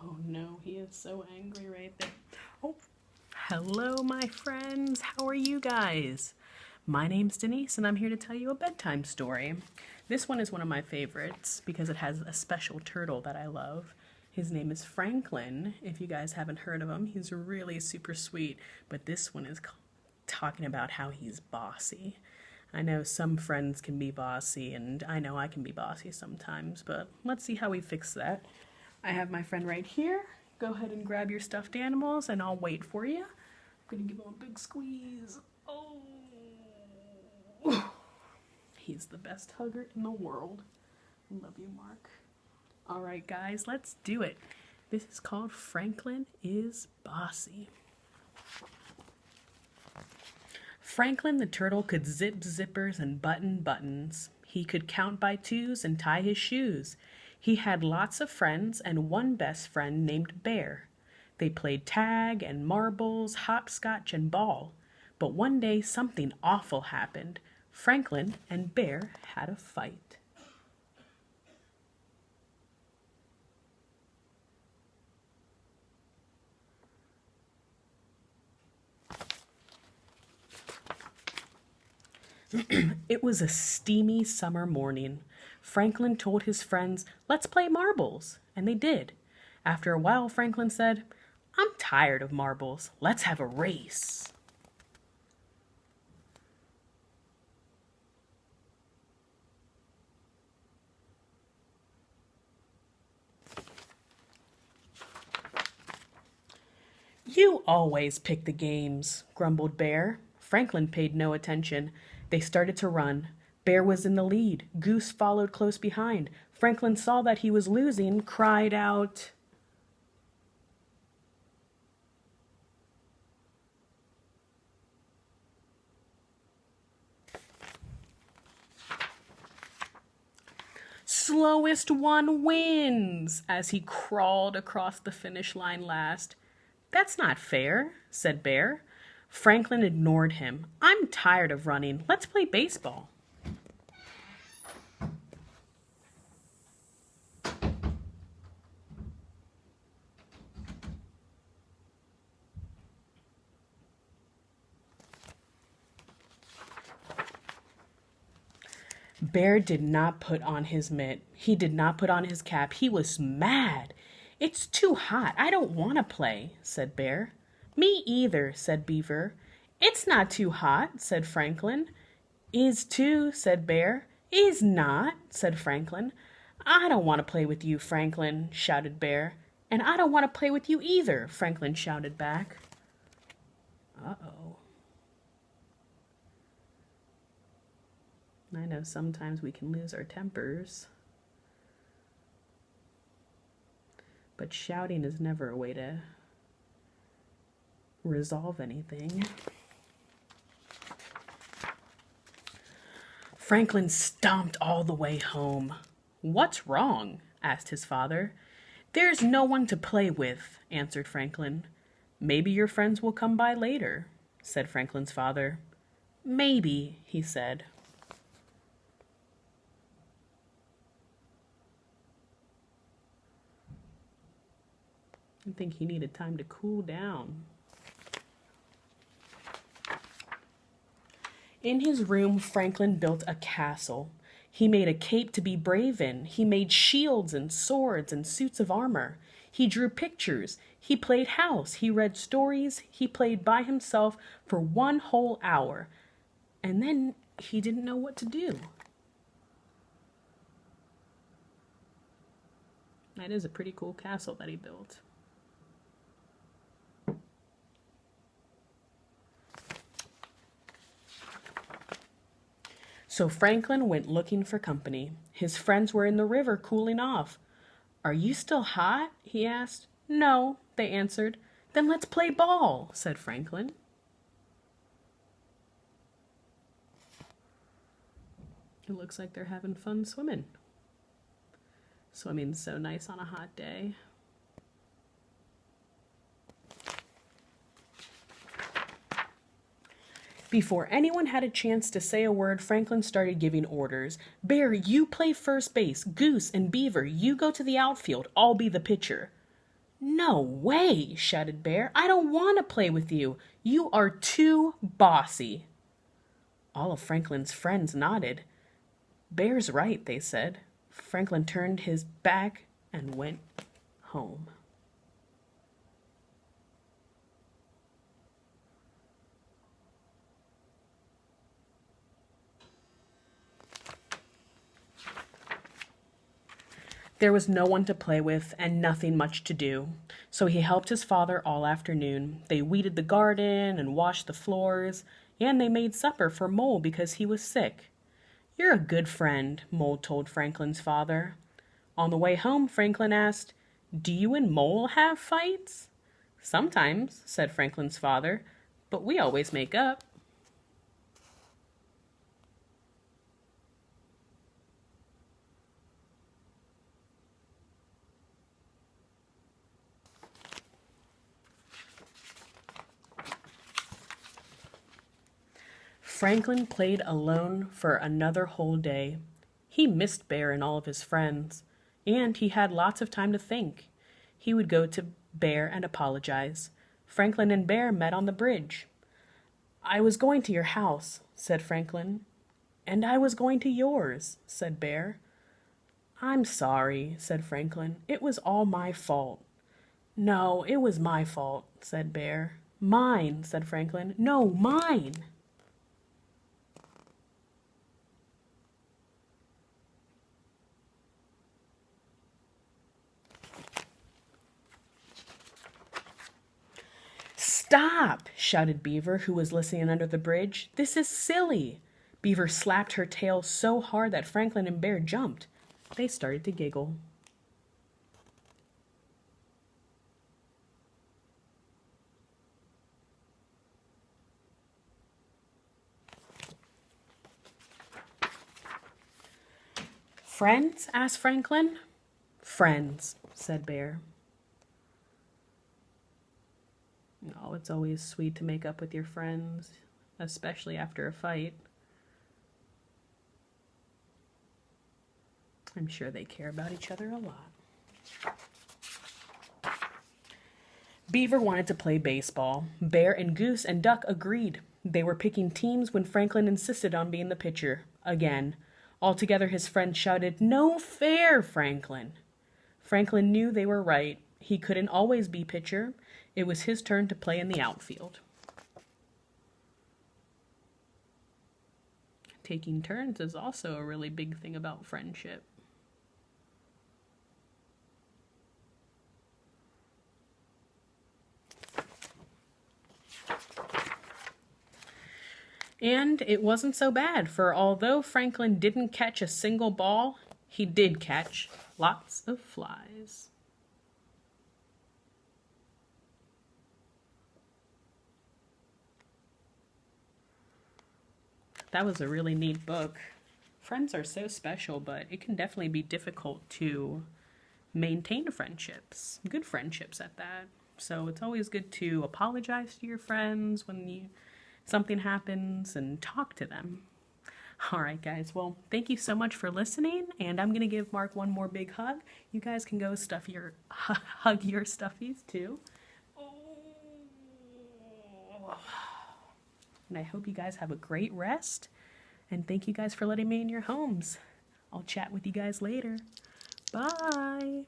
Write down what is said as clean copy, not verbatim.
Oh no, he is so angry right there. Oh, hello, my friends. How are you guys? My name's Denise, and I'm here to tell you a bedtime story. This one is one of my favorites because it has a special turtle that I love. His name is Franklin. If you guys haven't heard of him, he's really super sweet, but this one is talking about how he's bossy. I know some friends can be bossy, and I know I can be bossy sometimes, but let's see how we fix that. I have my friend right here. Go ahead and grab your stuffed animals, and I'll wait for you. I'm gonna give him a big squeeze. Oh, he's the best hugger in the world. Love you, Mark. All right, guys, let's do it. This is called Franklin is Bossy. Franklin the turtle could zip zippers and button buttons. He could count by twos and tie his shoes. He had lots of friends and one best friend named Bear. They played tag and marbles, hopscotch and ball. But one day something awful happened. Franklin and Bear had a fight. It was a steamy summer morning. Franklin told his friends, "Let's play marbles," and they did. After a while, Franklin said, "I'm tired of marbles. Let's have a race." "You always pick the games," grumbled Bear. Franklin paid no attention. They started to run. Bear was in the lead. Goose followed close behind. Franklin saw that he was losing, cried out, "Slowest one wins," as he crawled across the finish line last. "That's not fair," said Bear. Franklin ignored him. "I'm tired of running. Let's play baseball." Bear did not put on his mitt. He did not put on his cap. He was mad. "It's too hot. I don't want to play," said Bear. "Me either," said Beaver. "It's not too hot," said Franklin. "Is too," said Bear. "Is not," said Franklin. "I don't want to play with you, Franklin," shouted Bear. "And I don't want to play with you either," Franklin shouted back. Uh-oh. I know sometimes we can lose our tempers, but shouting is never a way to resolve anything. Franklin stomped all the way home. "What's wrong?" asked his father. "There's no one to play with," answered Franklin. "Maybe your friends will come by later," said Franklin's father. "Maybe," he said. I think he needed time to cool down. In his room, Franklin built a castle. He made a cape to be brave in. He made shields and swords and suits of armor. He drew pictures. He played house. He read stories. He played by himself for 1 whole hour. And then he didn't know what to do. That is a pretty cool castle that he built. So Franklin went looking for company. His friends were in the river cooling off. "Are you still hot?" he asked. "No," they answered. "Then let's play ball," said Franklin. It looks like they're having fun swimming. Swimming's so nice on a hot day. Before anyone had a chance to say a word, Franklin started giving orders. "Bear, you play first base. Goose and Beaver, you go to the outfield. I'll be the pitcher." "No way," shouted Bear. "I don't want to play with you. You are too bossy." All of Franklin's friends nodded. "Bear's right," they said. Franklin turned his back and went home. There was no one to play with and nothing much to do, so he helped his father all afternoon. They weeded the garden and washed the floors, and they made supper for Mole because he was sick. "You're a good friend," Mole told Franklin's father. On the way home, Franklin asked, "Do you and Mole have fights?" "Sometimes," said Franklin's father, "but we always make up." Franklin played alone for another whole day. He missed Bear and all of his friends, and he had lots of time to think. He would go to Bear and apologize. Franklin and Bear met on the bridge. "I was going to your house," said Franklin. "And I was going to yours," said Bear. "I'm sorry," said Franklin. "It was all my fault." "No, it was my fault," said Bear. "Mine," said Franklin. "No, mine." "Stop!" shouted Beaver, who was listening under the bridge. "This is silly." Beaver slapped her tail so hard that Franklin and Bear jumped. They started to giggle. "Friends?" asked Franklin. "Friends," said Bear. Oh, it's always sweet to make up with your friends, especially after a fight. I'm sure they care about each other a lot. Beaver wanted to play baseball. Bear and Goose and Duck agreed. They were picking teams when Franklin insisted on being the pitcher. Again. Altogether his friends shouted, "No fair, Franklin!" Franklin knew they were right. He couldn't always be pitcher. It was his turn to play in the outfield. Taking turns is also a really big thing about friendship. And it wasn't so bad, for although Franklin didn't catch a single ball, he did catch lots of flies. That was a really neat book. Friends are so special, but it can definitely be difficult to maintain friendships, good friendships at that. So it's always good to apologize to your friends when something happens and talk to them. All right, guys. Well, thank you so much for listening, and I'm going to give Mark one more big hug. You guys can go hug your stuffies too. And I hope you guys have a great rest, and thank you guys for letting me in your homes. I'll chat with you guys later. Bye.